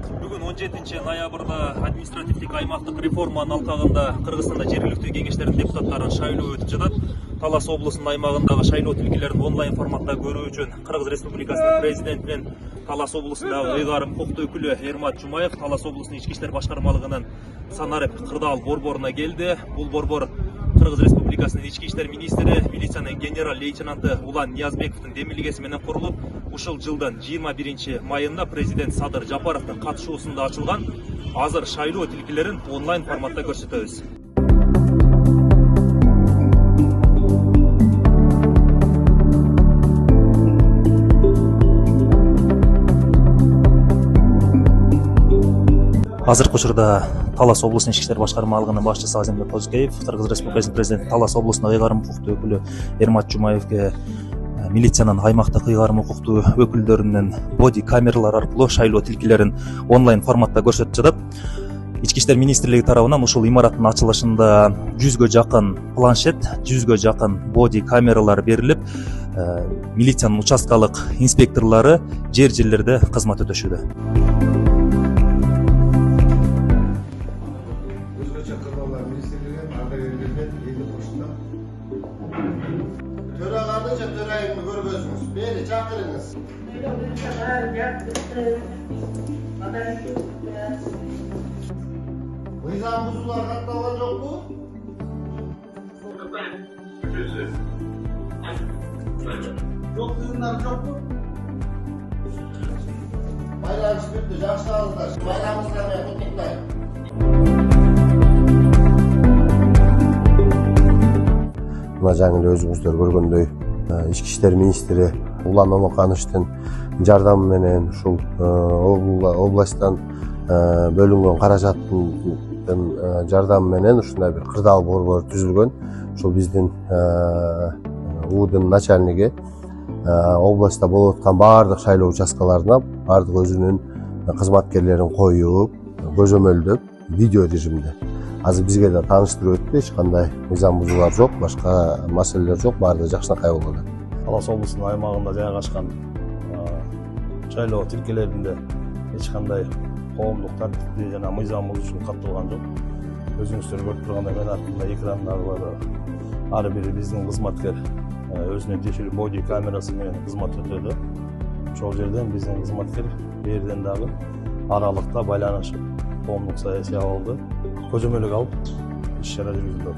Бүгін 17 ноябрда административдик аймақтық реформанын алқағында Қырғызстанда жергілікті кеңештердің депутаттарын шайлоо өтіп жатат. Талас облысының аймағындағы шайлоо тилкелерин онлайн форматта көрүү үчүн Кыргыз Республикасынын президенти менен Талас облысындагы ыйгарым укуктуу өкүлү Ермат Жумаев Талас облусунун ички иштер башкармалыгынын Санарып Кырдаал борборуна келди. Бул борбор Кыргыз Республикасынын ички иштер министри, милициянын генерал-лейтенанты Улан Ниязбековдун демилгеси менен курулуп, ушул жылдын 21 майында президент Садыр Жапаровдун катышуусунда ачылган. Азыр шайлоо тилкелерин онлайн форматта көрсөтөбүз. Азыркы учурда Талас облусунун ички иштер башкармалыгынын башчысы Азимбек Козкеев, Кыргыз Республикасынын президенти Талас облусунун ыйгарым укуктуу өкүлү Ермат Жумаевге милициянын аймактык ыйгарым укуктуу өкүлдөрүнүн боди камералар аркылуу шайлоо тилкелерин онлайн форматта көрсөтүп жатат. Ички иштер министрлиги тарабынан ушул имараттын ачылышында 100гө жакын планшет, 100гө жакын боди камералар берилип, милициянын участкалык инспекторлору жерлерде кызмат өтөшүүдө. Törayımı görüyorsunuz. Beni çakırınız. Nizam buzullar katlanan yok mu? Yok kızınlar yok mu? Bayram çıkıptı, yaşlarınızlar. Bayramınızdan kutlayın. Мына жаңы өзүңүздөр көргөндөй ички иштер министри Улан Момокановичтин жардамы менен ушул областтан бөлүнгөн каражаттын жардамы менен ушундай бир кырдаал борбору түзүлгөн. Ушул биздин УУдун начальниги областта болуп аткан баардык шайлоо участкаларына баардык өзүнүн кызматкерлерин коюп, көзөмөлдөп, видео режимде. Азыр бизге да тааныштырып өттү, эч кандай мыйзам бузуулар жок, башка маселелер жок, баардыгы жакшынакай болуп атат. Талас облусунун аймагында жайгашкан шайлоо тилкелеринде эч кандай коомдук тартипти жана мыйзам бузуучулук катталган жок. Өзүңүздөр көрүп тургандай мен артымда экрандагы ар бири биздин кызматкер өзүнүн тиешелүү боди камерасы менен кызмат өтөдү. Ошол жерден биздин кызматкер берден дагы аралыкта байланышып, коомдук саясий абалды көзөмөлгө алып иш чара жүргүзүлөт.